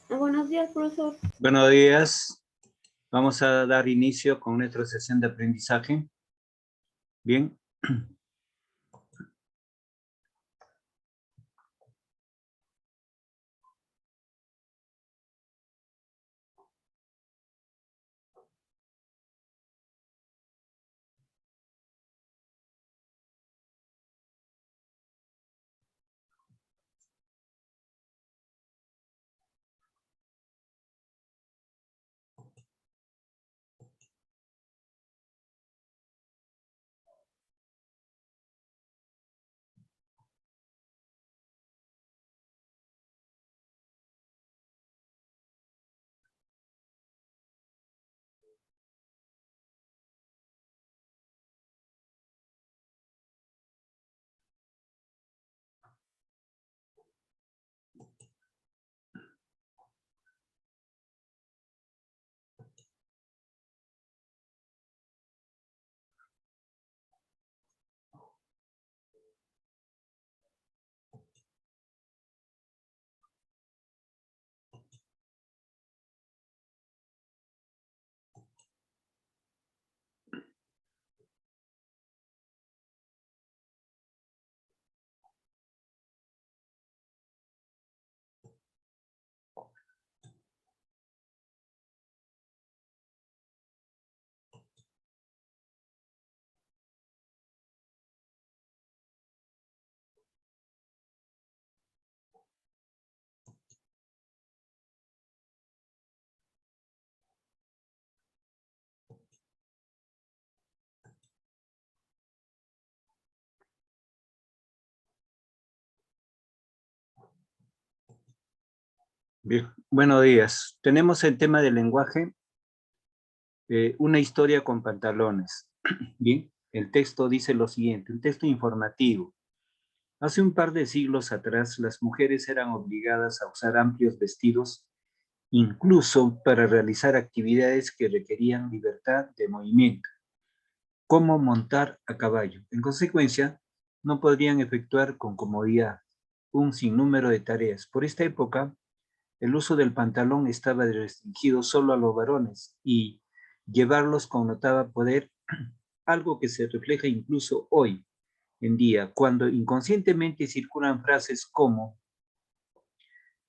Buenos días, profesor. Buenos días. Vamos a dar inicio con nuestra sesión de aprendizaje. Bien. Bien. Buenos días. Tenemos el tema del lenguaje, una historia con pantalones. Bien, el texto dice lo siguiente, un texto informativo. Hace un par de siglos atrás, las mujeres eran obligadas a usar amplios vestidos, incluso para realizar actividades que requerían libertad de movimiento, como montar a caballo. En consecuencia, no podrían efectuar con comodidad un sinnúmero de tareas. Por esta época, el uso del pantalón estaba restringido solo a los varones y llevarlos connotaba poder, algo que se refleja incluso hoy en día, cuando inconscientemente circulan frases como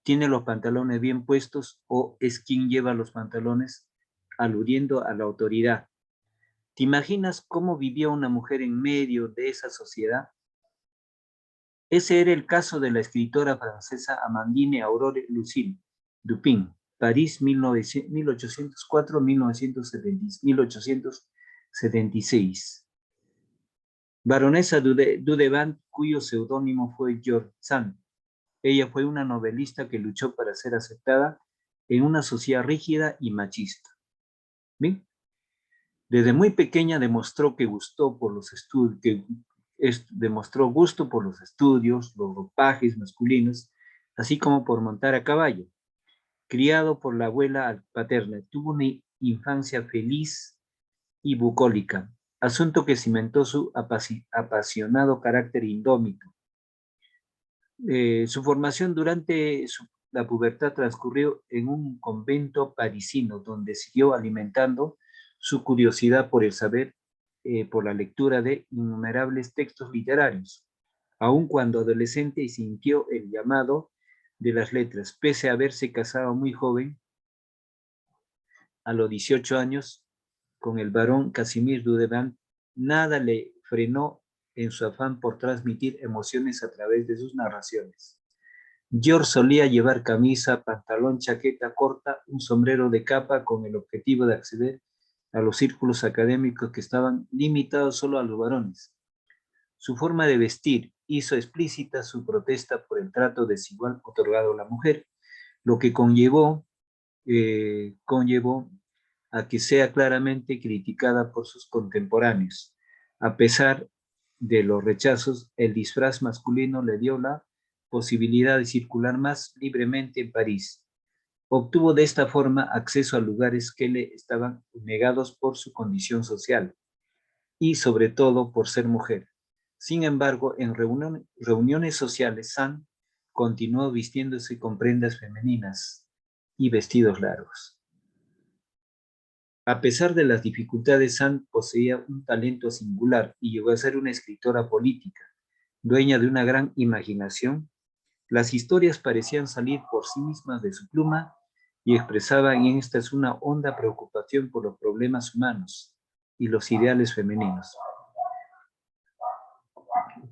tiene los pantalones bien puestos o es quien lleva los pantalones, aludiendo a la autoridad. ¿Te imaginas cómo vivía una mujer en medio de esa sociedad? Ese era el caso de la escritora francesa Amandine Aurore Lucille Dupin, París 1876. Baronesa Dudevant, cuyo seudónimo fue George Sand. Ella fue una novelista que luchó para ser aceptada en una sociedad rígida y machista. ¿Bien? Desde muy pequeña demostró gusto por los estudios, los ropajes masculinos, así como por montar a caballo. Criado por la abuela paterna, tuvo una infancia feliz y bucólica, asunto que cimentó su apasionado carácter indómito. Su formación durante la pubertad transcurrió en un convento parisino, donde siguió alimentando su curiosidad por el saber, por la lectura de innumerables textos literarios. Aun cuando adolescente sintió el llamado de las letras, pese a haberse casado muy joven, a los 18 años, con el barón Casimir Dudevant, nada le frenó en su afán por transmitir emociones a través de sus narraciones. George solía llevar camisa, pantalón, chaqueta corta, un sombrero de capa con el objetivo de acceder a los círculos académicos que estaban limitados solo a los varones. Su forma de vestir hizo explícita su protesta por el trato desigual otorgado a la mujer, lo que conllevó a que sea claramente criticada por sus contemporáneos. A pesar de los rechazos, el disfraz masculino le dio la posibilidad de circular más libremente en París. Obtuvo de esta forma acceso a lugares que le estaban negados por su condición social y sobre todo por ser mujer. Sin embargo, en reuniones sociales, Sand continuó vistiéndose con prendas femeninas y vestidos largos. A pesar de las dificultades, Sand poseía un talento singular y llegó a ser una escritora política, dueña de una gran imaginación. Las historias parecían salir por sí mismas de su pluma y expresaban en estas una honda preocupación por los problemas humanos y los ideales femeninos.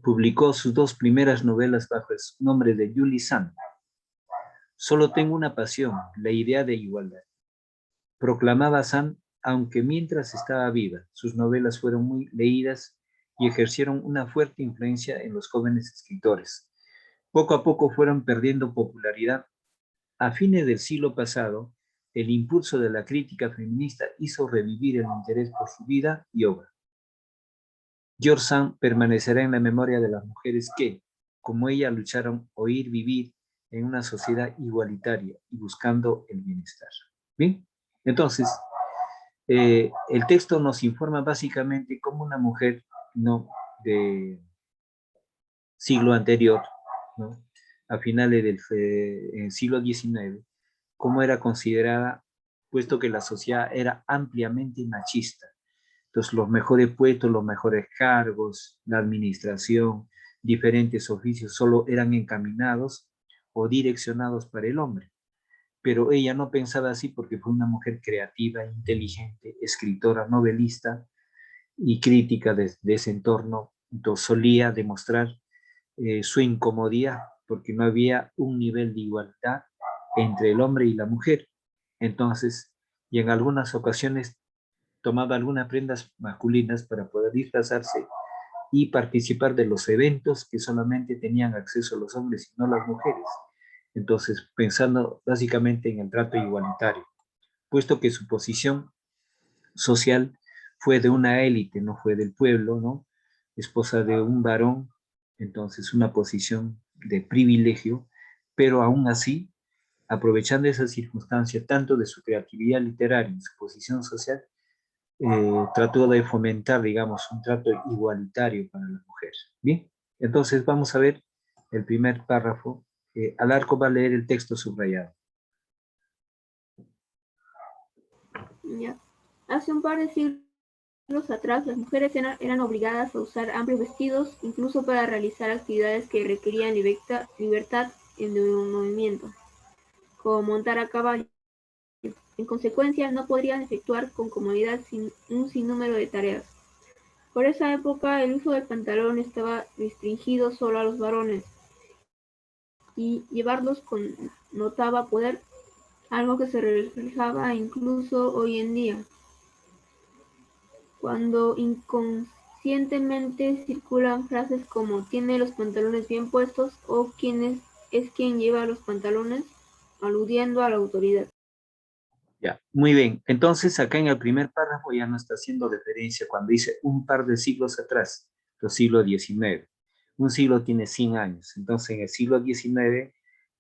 Publicó sus 2 primeras novelas bajo el nombre de Julie Sand. Solo tengo una pasión, la idea de igualdad. Proclamaba Sand, aunque mientras estaba viva, sus novelas fueron muy leídas y ejercieron una fuerte influencia en los jóvenes escritores. Poco a poco fueron perdiendo popularidad. A fines del siglo pasado, el impulso de la crítica feminista hizo revivir el interés por su vida y obra. George Sand permanecerá en la memoria de las mujeres que, como ella, lucharon oír vivir en una sociedad igualitaria y buscando el bienestar. ¿Bien? Entonces, el texto nos informa básicamente cómo una mujer, ¿no?, de siglo anterior, ¿no?, a finales del siglo XIX, cómo era considerada, puesto que la sociedad era ampliamente machista. Entonces, los mejores puestos, los mejores cargos, la administración, diferentes oficios, solo eran encaminados o direccionados para el hombre. Pero ella no pensaba así porque fue una mujer creativa, inteligente, escritora, novelista y crítica de ese entorno. Entonces, solía demostrar su incomodidad porque no había un nivel de igualdad entre el hombre y la mujer. Entonces, y en algunas ocasiones tomaba algunas prendas masculinas para poder disfrazarse y participar de los eventos que solamente tenían acceso los hombres y no las mujeres. Entonces, pensando básicamente en el trato igualitario, puesto que su posición social fue de una élite, no fue del pueblo, ¿no? Esposa de un varón, entonces una posición de privilegio, pero aún así, aprovechando esa circunstancia, tanto de su creatividad literaria y su posición social, trató de fomentar, digamos, un trato igualitario para la mujer. Bien, entonces vamos a ver el primer párrafo. Alarco va a leer el texto subrayado. Ya. Hace un par de siglos atrás, las mujeres eran obligadas a usar amplios vestidos, incluso para realizar actividades que requerían libertad en un movimiento, como montar a caballo. En consecuencia, no podrían efectuar con comodidad un sinnúmero de tareas. Por esa época, el uso del pantalón estaba restringido solo a los varones, y llevarlos connotaba poder, algo que se reflejaba incluso hoy en día, cuando inconscientemente circulan frases como "tiene los pantalones bien puestos" o "¿quién es quien lleva los pantalones?", aludiendo a la autoridad. Ya, muy bien. Entonces, acá en el primer párrafo ya no está haciendo referencia cuando dice un par de siglos atrás, el siglo XIX. Un siglo tiene 100 años. Entonces, en el siglo XIX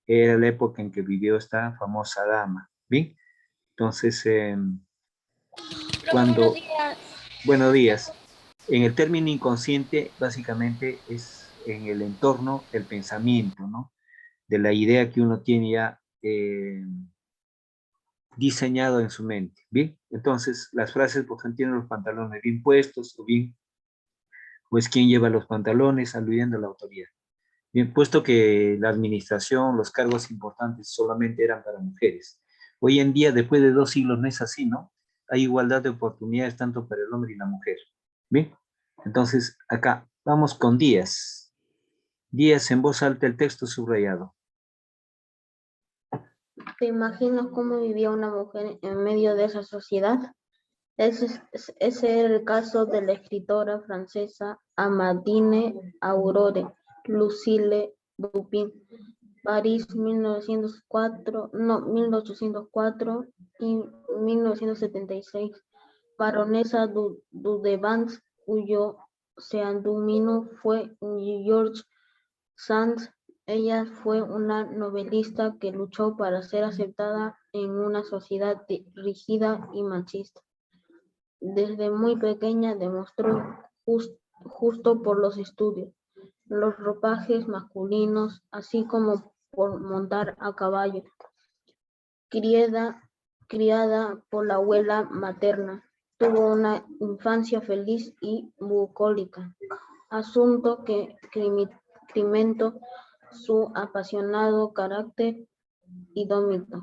era la época en que vivió esta famosa dama. ¿Bien? Entonces, cuando... Buenos días. En el término inconsciente, básicamente es en el entorno del pensamiento, ¿no? De la idea que uno tiene ya diseñado en su mente, ¿bien? Entonces, las frases, por ejemplo, tienen los pantalones bien puestos, o bien, pues, ¿quién lleva los pantalones? Aludiendo a la autoridad. Bien, puesto que la administración, los cargos importantes solamente eran para mujeres. Hoy en día, después de 2 siglos, no es así, ¿no? Hay igualdad de oportunidades tanto para el hombre y la mujer. Bien, entonces, acá, vamos con Díaz. Díaz en voz alta el texto subrayado. ¿Te imaginas cómo vivía una mujer en medio de esa sociedad? Ese era el caso de la escritora francesa Amandine Aurore Lucille Dupin, París 1804 y 1976, baronesa Dudevant, cuyo seudónimo fue George Sand. Ella fue una novelista que luchó para ser aceptada en una sociedad rígida y machista. Desde muy pequeña demostró gusto por los estudios, los ropajes masculinos, así como por montar a caballo. criada por la abuela materna. Tuvo una infancia feliz y bucólica, asunto que crimentó su apasionado carácter indómito.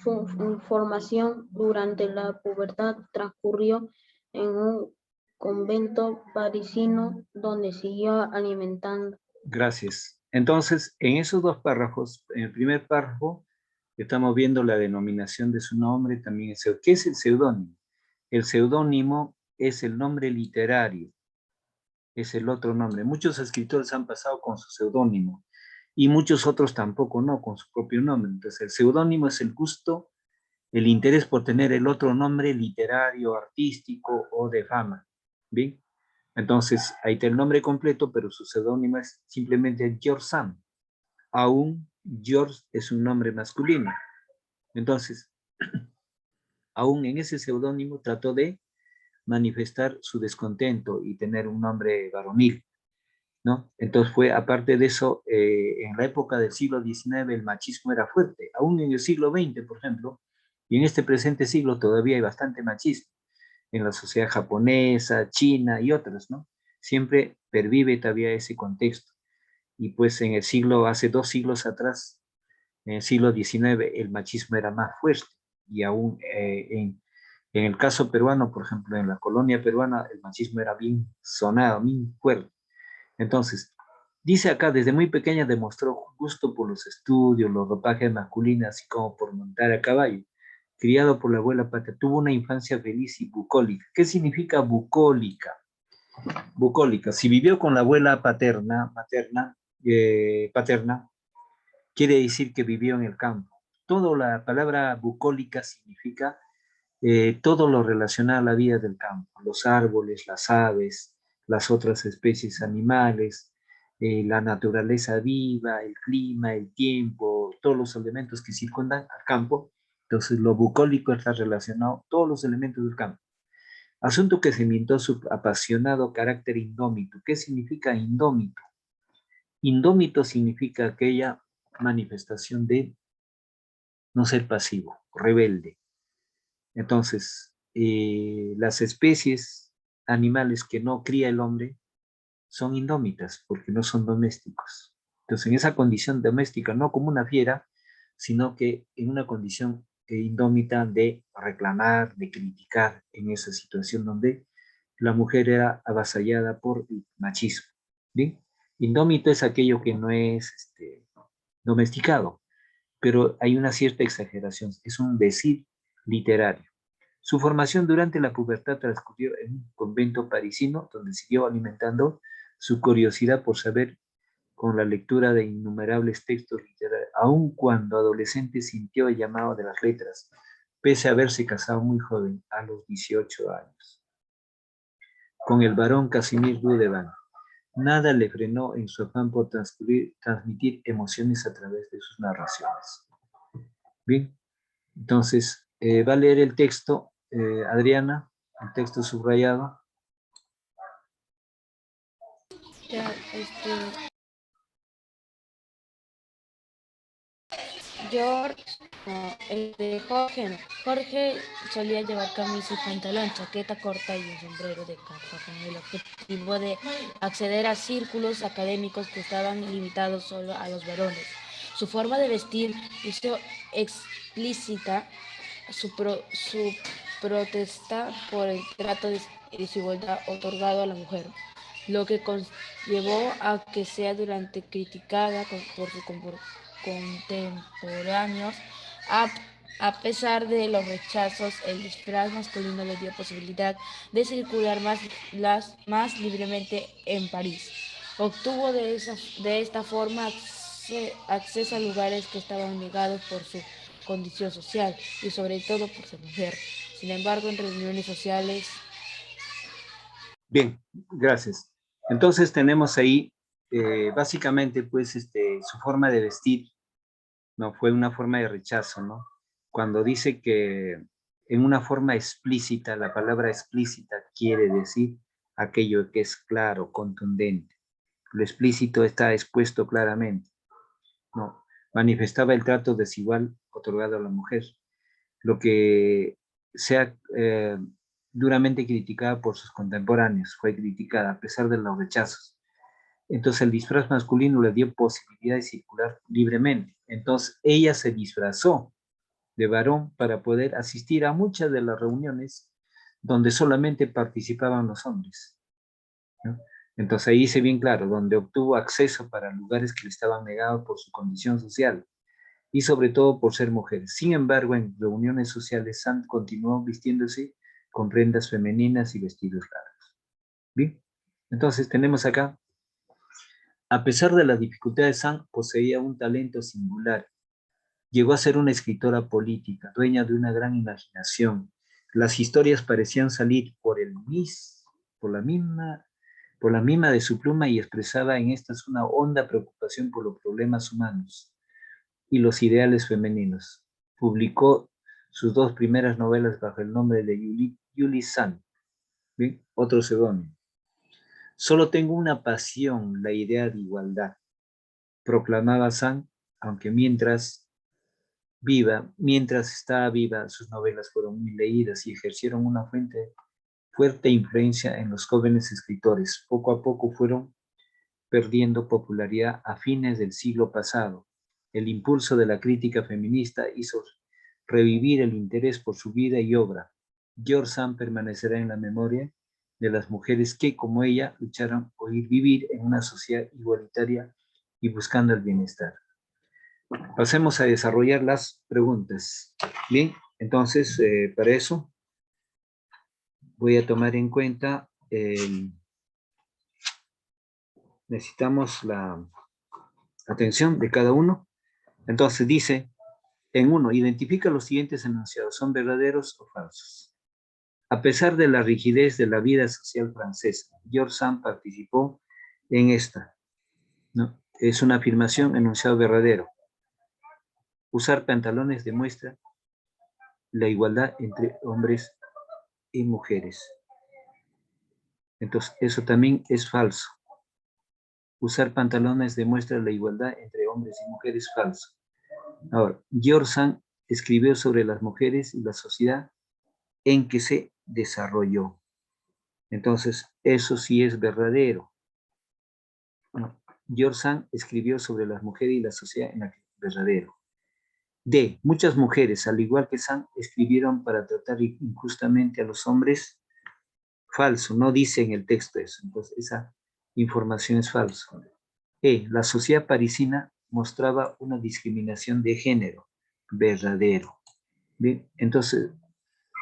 Su formación durante la pubertad transcurrió en un convento parisino donde siguió alimentando. Gracias. Entonces, en esos dos párrafos, en el primer párrafo, estamos viendo la denominación de su nombre, también ¿qué es el seudónimo? El seudónimo es el nombre literario, es el otro nombre. Muchos escritores han pasado con su seudónimo y muchos otros tampoco, no, con su propio nombre. Entonces, el seudónimo es el gusto, el interés por tener el otro nombre literario, artístico o de fama. ¿Bien? Entonces, ahí está el nombre completo, pero su seudónimo es simplemente George Sand. Aún George es un nombre masculino. Entonces, aún en ese seudónimo trató de manifestar su descontento y tener un nombre varonil, ¿no? Entonces fue, aparte de eso, en la época del siglo XIX el machismo era fuerte, aún en el siglo XX, por ejemplo, y en este presente siglo todavía hay bastante machismo, en la sociedad japonesa, china y otras, ¿no? Siempre pervive todavía ese contexto. Y pues en el siglo, hace 2 siglos atrás, en el siglo XIX, el machismo era más fuerte, y aún en el caso peruano, por ejemplo, en la colonia peruana, el machismo era bien sonado, bien fuerte. Entonces, dice acá, desde muy pequeña demostró gusto por los estudios, los ropajes masculinos, así como por montar a caballo. Criado por la abuela paterna, tuvo una infancia feliz y bucólica. ¿Qué significa bucólica? Bucólica. Si vivió con la abuela paterna, quiere decir que vivió en el campo. Toda la palabra bucólica significa todo lo relacionado a la vida del campo, los árboles, las aves, las otras especies animales, la naturaleza viva, el clima, el tiempo, todos los elementos que circundan al campo. Entonces, lo bucólico está relacionado a todos los elementos del campo. Asunto que cimentó su apasionado carácter indómito. ¿Qué significa indómito? Indómito significa aquella manifestación de no ser pasivo, rebelde. Entonces, las especies animales que no cría el hombre son indómitas porque no son domésticos. Entonces, en esa condición doméstica, no como una fiera, sino que en una condición indómita de reclamar, de criticar en esa situación donde la mujer era avasallada por el machismo. ¿Bien? Indómito es aquello que no es domesticado, pero hay una cierta exageración, es un decir literario. Su formación durante la pubertad transcurrió en un convento parisino donde siguió alimentando su curiosidad por saber con la lectura de innumerables textos literarios, aun cuando adolescente sintió el llamado de las letras, pese a haberse casado muy joven, a los 18 años, con el barón Casimir Dudevant. Nada le frenó en su afán por transmitir emociones a través de sus narraciones. Bien, entonces va a leer el texto, Adriana, el texto subrayado. Ya, George, no, Jorge, no. Jorge solía llevar camisa y pantalón, chaqueta corta y un sombrero de capa con el objetivo de acceder a círculos académicos que estaban limitados solo a los varones. Su forma de vestir hizo explícita su protesta por el trato de desigualdad otorgado a la mujer, lo que llevó a que sea duramente criticada por sus contemporáneos. A pesar de los rechazos, el disfraz masculino le dio posibilidad de circular más libremente en París. Obtuvo de esta forma acceso a lugares que estaban negados por su condición social y sobre todo por ser mujer. Sin embargo, en reuniones sociales. Bien, gracias. Entonces tenemos ahí básicamente pues su forma de vestir, no fue una forma de rechazo, ¿no? Cuando dice que en una forma explícita, la palabra explícita quiere decir aquello que es claro, contundente. Lo explícito está expuesto claramente, ¿no? Manifestaba el trato desigual otorgado a la mujer, lo que sea duramente criticada por sus contemporáneos, fue criticada a pesar de los rechazos. Entonces el disfraz masculino le dio posibilidad de circular libremente. Entonces ella se disfrazó de varón para poder asistir a muchas de las reuniones donde solamente participaban los hombres, ¿no? Entonces ahí dice bien claro, donde obtuvo acceso para lugares que le estaban negados por su condición social y sobre todo por ser mujer. Sin embargo, en reuniones sociales, Sand continuó vistiéndose con prendas femeninas y vestidos largos. Bien, entonces tenemos acá, a pesar de las dificultades, Sand poseía un talento singular. Llegó a ser una escritora política, dueña de una gran imaginación. Las historias parecían salir por la misma de su pluma y expresaba en estas una honda preocupación por los problemas humanos y los ideales femeninos. Publicó sus 2 primeras novelas bajo el nombre de Julie Sand, ¿bien? Otro seudónimo. Solo tengo una pasión, la idea de igualdad, proclamaba Sand, aunque mientras estaba viva, sus novelas fueron muy leídas y ejercieron una fuerte influencia en los jóvenes escritores. Poco a poco fueron perdiendo popularidad a fines del siglo pasado. El impulso de la crítica feminista hizo revivir el interés por su vida y obra. George Sand permanecerá en la memoria de las mujeres que, como ella, lucharon por vivir en una sociedad igualitaria y buscando el bienestar. Pasemos a desarrollar las preguntas. Bien, entonces, para eso voy a tomar en cuenta, necesitamos la atención de cada uno. Entonces dice, en 1, identifica los siguientes enunciados, ¿son verdaderos o falsos? A pesar de la rigidez de la vida social francesa, George Sand participó en esta, ¿no? Es una afirmación, enunciado verdadero. Usar pantalones demuestra la igualdad entre hombres y mujeres. Entonces, eso también es falso. Usar pantalones demuestra la igualdad entre hombres y mujeres, falso. Ahora, George Sand escribió sobre las mujeres y la sociedad en que se desarrolló. Entonces, eso sí es verdadero. No. George Sand escribió sobre las mujeres y la sociedad en la que es verdadero. D. Muchas mujeres, al igual que Sand, escribieron para tratar injustamente a los hombres. Falso, no dice en el texto eso. Entonces, esa información es falsa. E. La sociedad parisina mostraba una discriminación de género. Verdadero. Bien, entonces,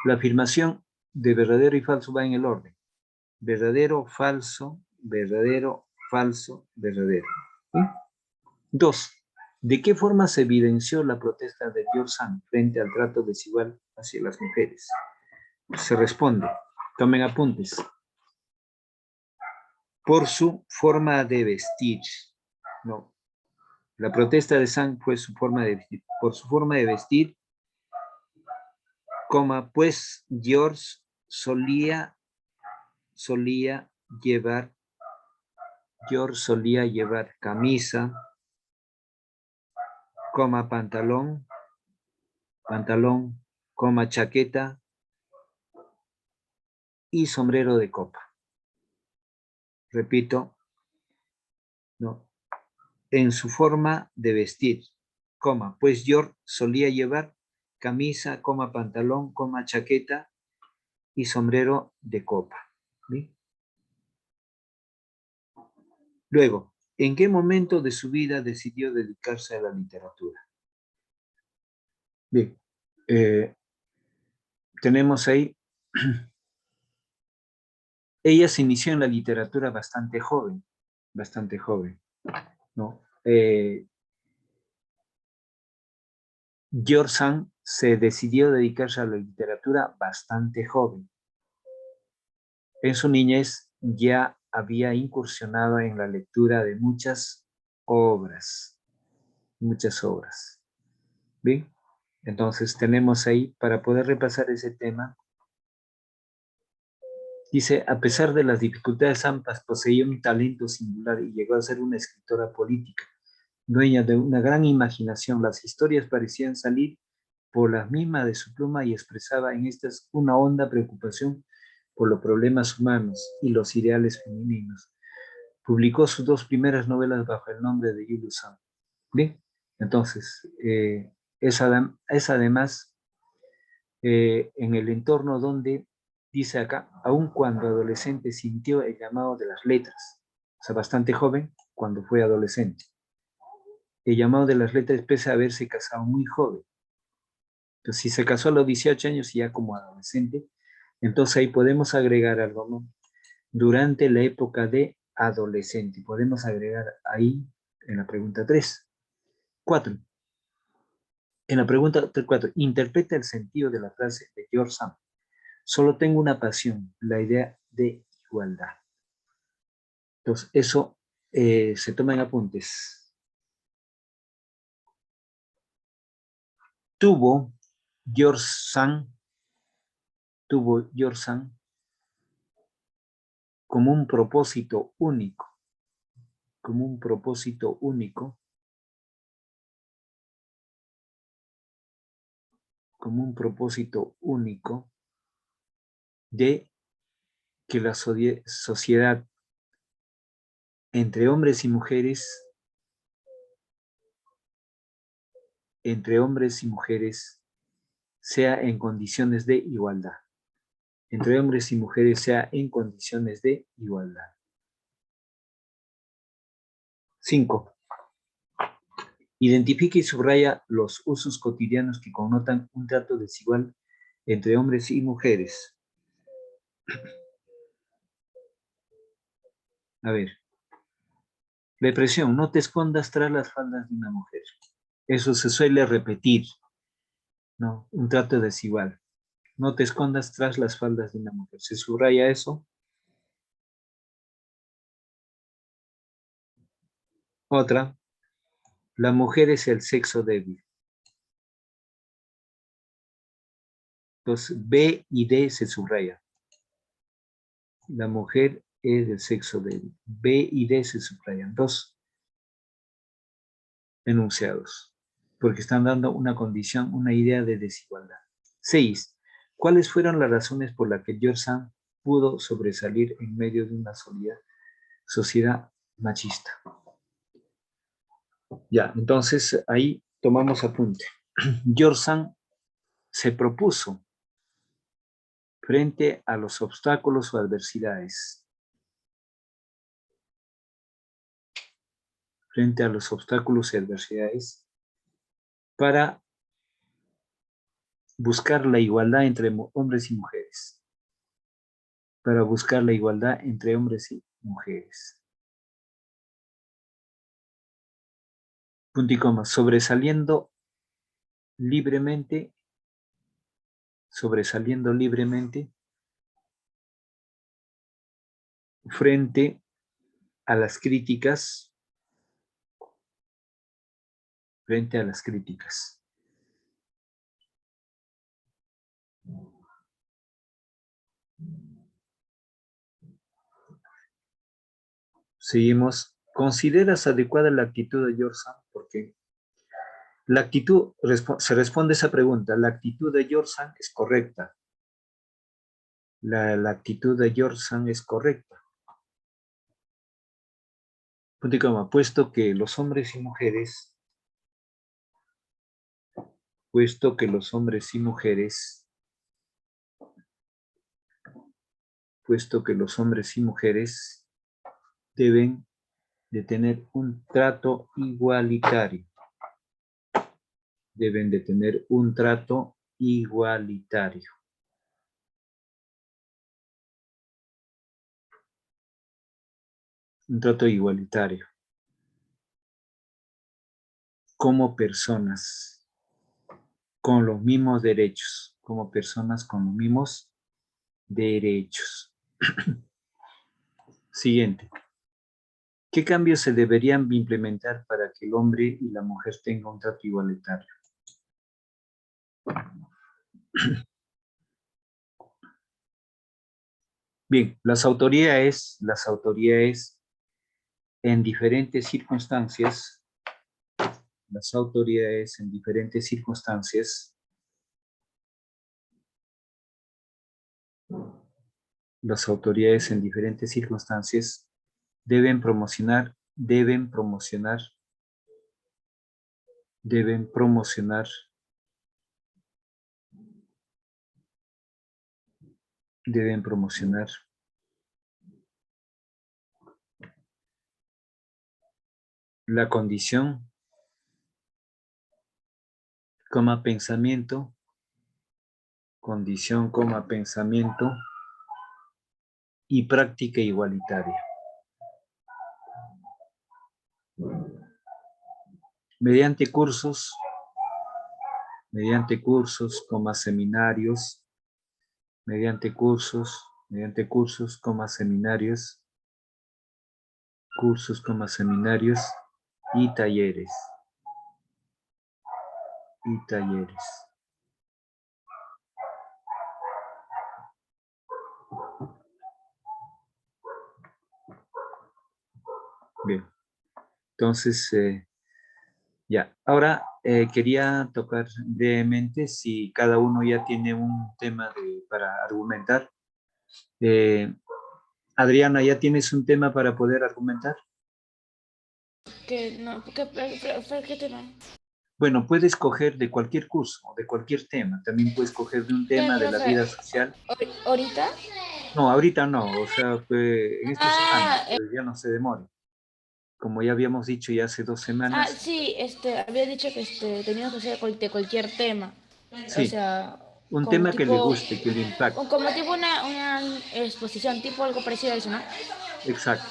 la afirmación de verdadero y falso va en el orden. Verdadero, falso, verdadero, falso, verdadero. ¿Sí? 2. ¿De qué forma se evidenció la protesta de George Sand frente al trato desigual hacia las mujeres? Se responde, tomen apuntes. Por su forma de vestir. No. La protesta de Sand fue su forma de vestir. Por su forma de vestir, pues George solía llevar camisa, pantalón, chaqueta y sombrero de copa. Repito, ¿no? En su forma de vestir, pues George solía llevar camisa, pantalón, chaqueta y sombrero de copa. ¿Sí? Luego, ¿en qué momento de su vida decidió dedicarse a la literatura? Bien, tenemos ahí, ella se inició en la literatura bastante joven, ¿no? George Sand se decidió dedicarse a la literatura bastante joven. En su niñez ya había incursionado en la lectura de muchas obras. Bien, entonces tenemos ahí, para poder repasar ese tema, dice, a pesar de las dificultades, Sand poseía un talento singular y llegó a ser una escritora política, dueña de una gran imaginación. Las historias parecían salir por las mismas de su pluma y expresaba en estas una honda preocupación por los problemas humanos y los ideales femeninos. Publicó sus 2 primeras novelas bajo el nombre de Julius Sam. Bien, entonces, es además en el entorno donde, dice acá, aun cuando adolescente sintió el llamado de las letras, o sea, bastante joven cuando fue adolescente. El llamado de las letras pese a haberse casado muy joven. Entonces, si se casó a los 18 años y ya como adolescente, entonces ahí podemos agregar algo, ¿no? Durante la época de adolescente. Podemos agregar ahí en la pregunta 3. 4. En la pregunta 4, interpreta el sentido de la frase de George Sand. Solo tengo una pasión, la idea de igualdad. Entonces, eso se toma en apuntes. Tuvo George Sand como un propósito único, de que la sociedad entre hombres y mujeres sea en condiciones de igualdad. Entre hombres y mujeres sea en condiciones de igualdad. 5. Identifica y subraya los usos cotidianos que connotan un trato desigual entre hombres y mujeres. A ver. Represión, no te escondas tras las faldas de una mujer. Eso se suele repetir, ¿no? Un trato desigual. No te escondas tras las faldas de una mujer. ¿Se subraya eso? Otra. La mujer es el sexo débil. Entonces, B y D se subraya. La mujer es el sexo débil. B y D se subrayan. 2 enunciados. Porque están dando una condición, una idea de desigualdad. 6. ¿Cuáles fueron las razones por las que George Sand pudo sobresalir en medio de una sociedad machista? Ya, entonces ahí tomamos apunte. George Sand se propuso frente a los obstáculos o adversidades. Frente a los obstáculos y adversidades para buscar la igualdad entre hombres y mujeres. Para buscar la igualdad entre hombres y mujeres. Punto y coma. Sobresaliendo libremente frente a las críticas. Seguimos. ¿Consideras adecuada la actitud de George Sand? Porque la actitud, se responde esa pregunta, la actitud de George Sand es correcta. La actitud de George Sand es correcta. Punto y coma, puesto que los hombres y mujeres deben de tener un trato igualitario. Deben de tener un trato igualitario. Un trato igualitario. Como personas con los mismos derechos. Como personas con los mismos derechos. Siguiente. ¿Qué cambios se deberían implementar para que el hombre y la mujer tengan un trato igualitario? Bien, las autoridades en diferentes circunstancias Las autoridades en diferentes circunstancias deben promocionar, deben promocionar la condición, pensamiento, condición, pensamiento y práctica igualitaria. Mediante cursos, seminarios, mediante cursos, seminarios, seminarios y talleres. Bien, entonces, ya. Ahora quería tocar brevemente si cada uno ya tiene un tema para argumentar. Adriana, ¿ya tienes un tema para poder argumentar? ¿Qué tema? Bueno, puedes coger de cualquier curso, de cualquier tema. También puedes coger de un ¿Qué, tema de la profe? vida social. ¿Ahorita? No, ahorita no, o sea, en esta semana, Ah, pero ya no se demore. Como ya habíamos dicho ya hace 2 semanas. sí, había dicho que teníamos que hacer de cualquier tema. O Sí, sea, un como tema que le tipo, guste, que le impacte. como tipo una exposición, tipo algo parecido a eso, ¿no? Exacto.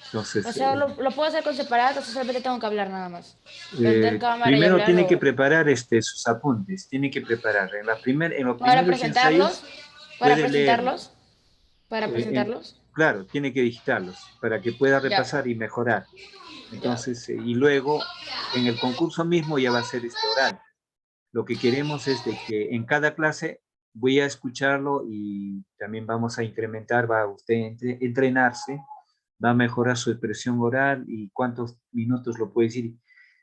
O Entonces, sea, lo puedo hacer con separados, o solamente tengo que hablar nada más. Prender cámara y primero hablar tiene que o preparar sus apuntes, tiene que preparar. En los para primeros presentarlos, ensayos para puede leerlo. presentarlos, para Eh, en- presentarlos. claro, tiene que digitarlos para que pueda Ya, repasar y mejorar. ya. Entonces, y luego en el concurso mismo ya va a ser oral. Lo que queremos es de que en cada clase voy a escucharlo y también vamos a incrementar, va a usted entrenarse, va a mejorar su expresión oral y cuántos minutos lo puede decir.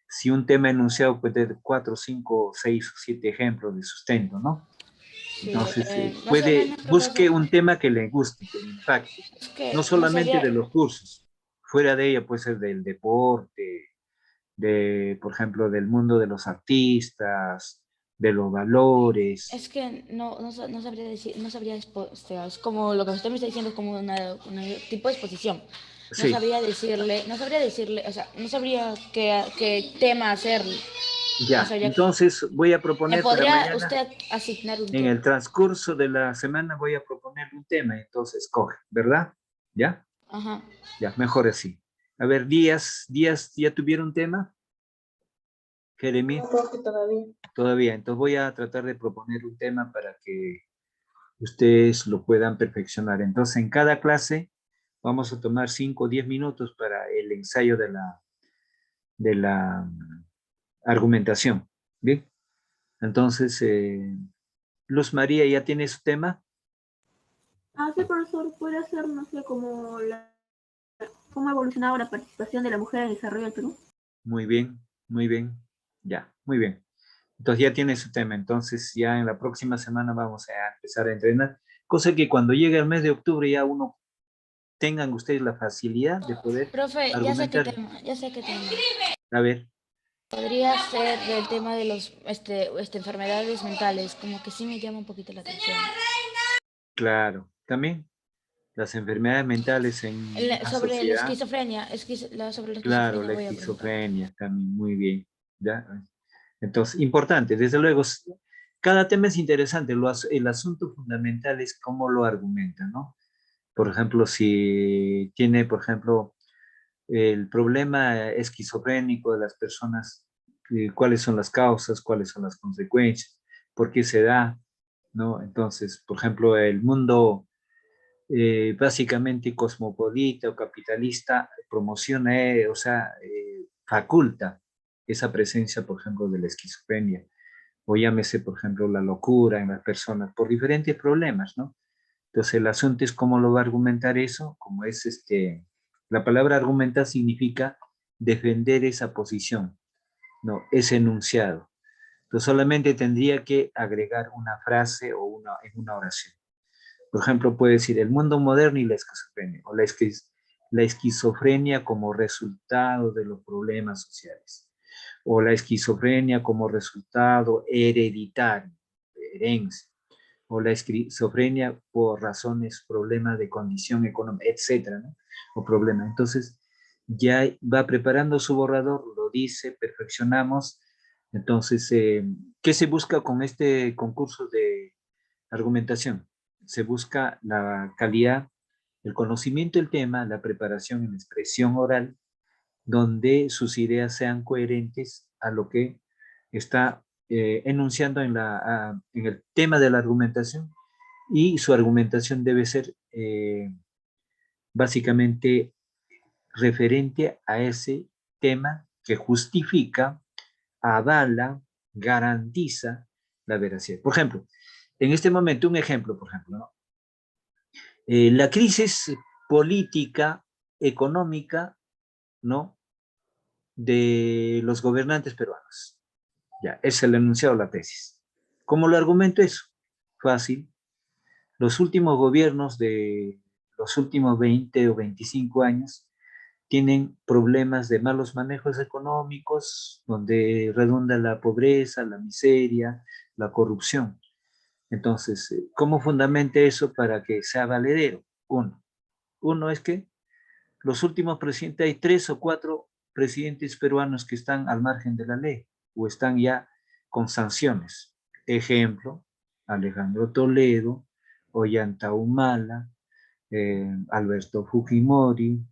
Si un tema enunciado puede tener 4, 5, 6 o 7 ejemplos de sustento, ¿no? Sí, Entonces, más o menos, busque profesor. un tema que le guste, que le impacte. Es que No no solamente sabría. de los cursos, fuera de ella puede ser del deporte, por ejemplo, del mundo de los artistas, de los valores. Es que no sabría decir, no sabría, o sea, es como lo que usted me está diciendo, es como una tipo de exposición. Sí, No sabría decirle, o sea, no sabría qué tema hacerle. No ya. sabría, Entonces voy a ¿me proponer para podría mañana, usted asignar un en tema? el transcurso de la semana, voy a proponer un tema, entonces coge, ¿verdad? ¿Ya? Ajá. Ya, mejor así. A ver, Díaz, ¿ya tuvieron tema? Jeremy, No, profe, todavía. todavía. Entonces voy a tratar de proponer un tema para que ustedes lo puedan perfeccionar. Entonces, en cada clase vamos a tomar 5 o 10 minutos para el ensayo de la argumentación. Bien, entonces, Luz María, ¿ya tiene su tema? Sí, profesor, puede hacer, no sé, cómo ha evolucionado la participación de la mujer en el desarrollo del Perú. Muy bien, muy bien. Ya, muy bien. Entonces ya tiene su tema. Entonces ya en la próxima semana vamos a empezar a entrenar. Cosa que cuando llegue el mes de octubre ya tengan ustedes la facilidad de poder Profe, argumentar. ya sé qué tema. A ver, Podría ser del tema de los, enfermedades mentales, como que sí me llama un poquito la atención. claro, también las enfermedades mentales en una Sobre la sociedad. esquizofrenia, sobre la Claro, esquizofrenia la voy a preguntar. esquizofrenia también, muy bien. ¿Ya? Entonces, importante, desde luego, cada tema es interesante. El asunto fundamental es cómo lo argumenta, ¿no? Por ejemplo, si tiene, por ejemplo, el problema esquizofrénico de las personas, cuáles son las causas, cuáles son las consecuencias, por qué se da, ¿no? Entonces, por ejemplo, el mundo básicamente cosmopolita o capitalista promociona, o sea, faculta esa presencia, por ejemplo, de la esquizofrenia, o llámese, por ejemplo, la locura en las personas, por diferentes problemas, ¿no? Entonces, el asunto es cómo lo va a argumentar eso, como es la palabra argumentar significa defender esa posición, ¿no? Ese enunciado. Entonces, solamente tendría que agregar una frase o en una oración. Por ejemplo, puede decir el mundo moderno y la esquizofrenia, o la esquizofrenia como resultado de los problemas sociales, o la esquizofrenia como resultado hereditario, de herencia, o la esquizofrenia por razones, problemas de condición económica, etcétera, ¿no? O problema. Entonces, ya va preparando su borrador, lo dice, perfeccionamos. Entonces, ¿qué se busca con este concurso de argumentación? Se busca la calidad, el conocimiento del tema, la preparación en expresión oral, donde sus ideas sean coherentes a lo que está enunciando en el tema de la argumentación, y su argumentación debe ser básicamente referente a ese tema que justifica, avala, garantiza la veracidad. Por ejemplo, en este momento, un ejemplo, por ejemplo, ¿no? La crisis política, económica, ¿no? De los gobernantes peruanos. Ya, es el enunciado de la tesis. ¿Cómo lo argumento eso? Fácil. Los últimos gobiernos de los últimos 20 o 25 años tienen problemas de malos manejos económicos, donde redunda la pobreza, la miseria, la corrupción. Entonces, ¿cómo fundamente eso para que sea valedero? Uno es que los últimos presidentes, hay 3 o 4 presidentes peruanos que están al margen de la ley o están ya con sanciones. Ejemplo, Alejandro Toledo, Ollanta Humala, Alberto Fujimori,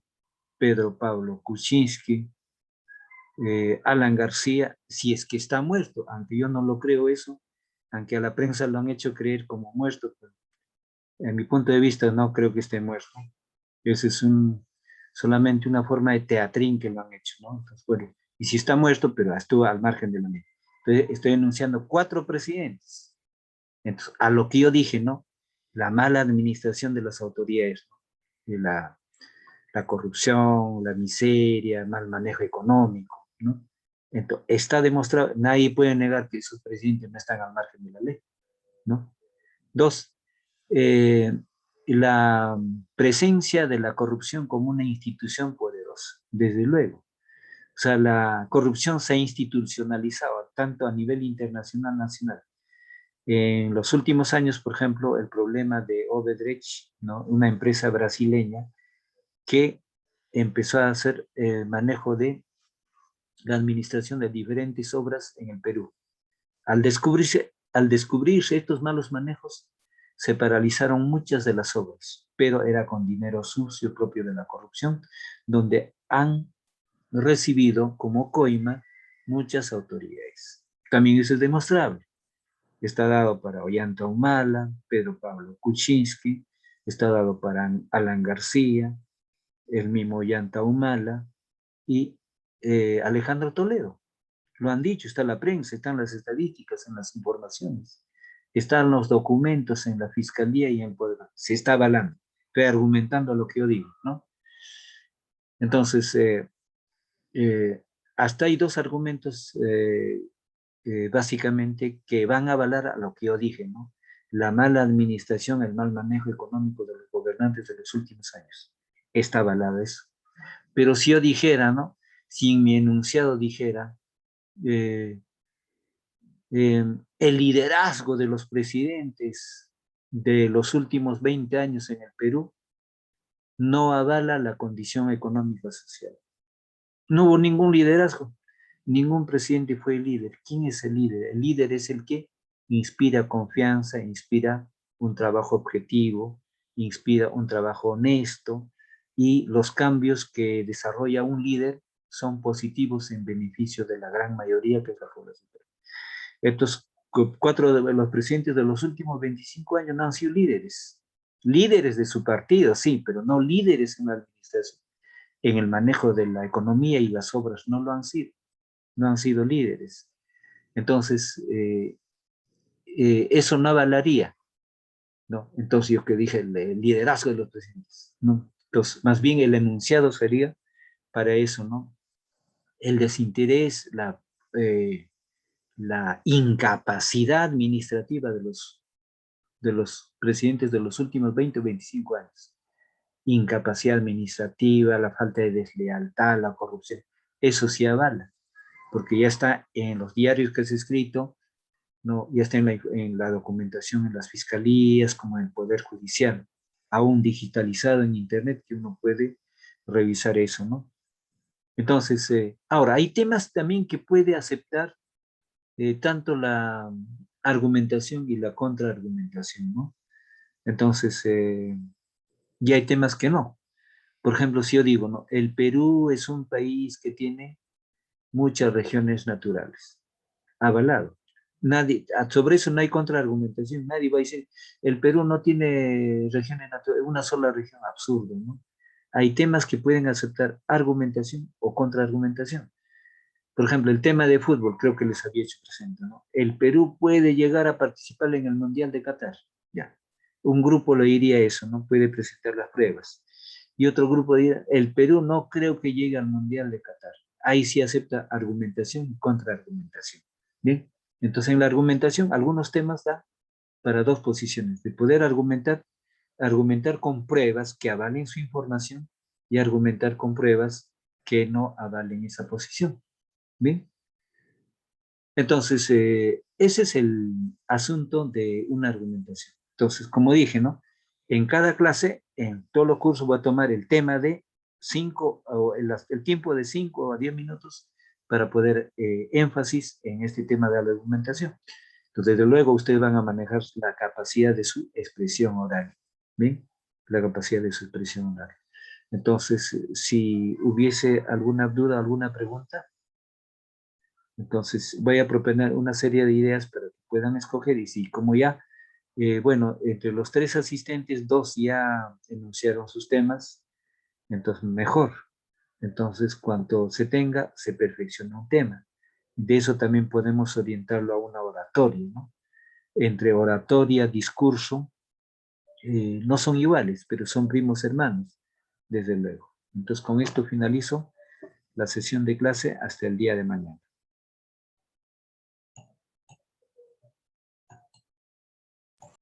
Pedro Pablo Kuczynski, Alan García, si es que está muerto, aunque yo no lo creo eso, aunque a la prensa lo han hecho creer como muerto, pero en mi punto de vista no creo que esté muerto. Ese es solamente una forma de teatrín que lo han hecho, ¿no? Entonces, bueno, y si está muerto, pero estuvo al margen de la ley. Entonces, estoy enunciando 4 presidentes. Entonces, a lo que yo dije, ¿no? La mala administración de las autoridades, ¿no? De la corrupción, la miseria, el mal manejo económico, ¿no? Entonces, está demostrado, nadie puede negar que esos presidentes no están al margen de la ley, ¿no? 2, eh, la presencia de la corrupción como una institución poderosa, desde luego. O sea, la corrupción se ha institucionalizado tanto a nivel internacional, nacional. En los últimos años, por ejemplo, el problema de Odebrecht, ¿no? Una empresa brasileña que empezó a hacer el manejo de la administración de diferentes obras en el Perú. Al descubrirse estos malos manejos, se paralizaron muchas de las obras, pero era con dinero sucio propio de la corrupción, donde han recibido como coima muchas autoridades. También eso es demostrable. Está dado para Ollanta Humala, Pedro Pablo Kuczynski, está dado para Alan García, el mismo Ollanta Humala y Alejandro Toledo. Lo han dicho, está en la prensa, están las estadísticas, en las informaciones, están los documentos en la fiscalía y en el poder. Se está avalando, estoy argumentando lo que yo digo, ¿no? Entonces, hasta hay 2 argumentos básicamente que van a avalar a lo que yo dije, ¿no? La mala administración, el mal manejo económico de los gobernantes de los últimos años. Está avalado eso. Pero si yo dijera, ¿no? Si en mi enunciado dijera, eh, el liderazgo de los presidentes de los últimos 20 años en el Perú no avala la condición económica social. No hubo ningún liderazgo, ningún presidente fue líder. ¿Quién es el líder? El líder es el que inspira confianza, inspira un trabajo objetivo, inspira un trabajo honesto, y los cambios que desarrolla un líder son positivos en beneficio de la gran mayoría, que es la población. Estos 4 de los presidentes de los últimos 25 años no han sido líderes. Líderes de su partido, sí, pero no líderes en la administración. En el manejo de la economía y las obras no lo han sido. No han sido líderes. Entonces, eso no avalaría, ¿no? Entonces, yo que dije, el liderazgo de los presidentes, ¿no? Entonces, más bien el enunciado sería para eso, ¿no? El desinterés, la incapacidad administrativa de los presidentes de los últimos 20 o 25 años. Incapacidad administrativa, la falta de deslealtad, la corrupción. Eso sí avala, porque ya está en los diarios que se ha escrito, ¿no? Ya está en la documentación en las fiscalías, como en el Poder Judicial, aún digitalizado en Internet, que uno puede revisar eso, ¿no? Entonces, ahora, hay temas también que puede aceptar tanto la argumentación y la contraargumentación, ¿no? Entonces, y hay temas que no. Por ejemplo, si yo digo, ¿no? El Perú es un país que tiene muchas regiones naturales, avalado. Nadie, sobre eso no hay contraargumentación, nadie va a decir, el Perú no tiene regiones naturales, una sola región, absurdo, ¿no? Hay temas que pueden aceptar argumentación o contraargumentación. Por ejemplo, el tema de fútbol, creo que les había hecho presente, ¿no? El Perú puede llegar a participar en el Mundial de Qatar, ya. Un grupo le diría eso, no puede presentar las pruebas. Y otro grupo diría, el Perú no creo que llegue al Mundial de Qatar. Ahí sí acepta argumentación y contraargumentación. Bien, entonces en la argumentación, algunos temas da para dos posiciones, de poder argumentar con pruebas que avalen su información y argumentar con pruebas que no avalen esa posición. Bien, entonces ese es el asunto de una argumentación. Entonces, como dije, ¿no? En cada clase, en todos los cursos voy a tomar el tema de 5, o el tiempo de 5 a 10 minutos para poder énfasis en este tema de la argumentación. Entonces, desde luego, ustedes van a manejar la capacidad de su expresión oral, ¿bien? La capacidad de su expresión oral. Entonces, si hubiese alguna duda, alguna pregunta, entonces voy a proponer una serie de ideas para que puedan escoger y si como ya, bueno, entre los 3 asistentes, 2 ya enunciaron sus temas, entonces mejor. Entonces, cuanto se tenga, se perfecciona un tema. De eso también podemos orientarlo a una oratoria, ¿no? Entre oratoria, discurso, no son iguales, pero son primos hermanos, desde luego. Entonces, con esto finalizo la sesión de clase hasta el día de mañana.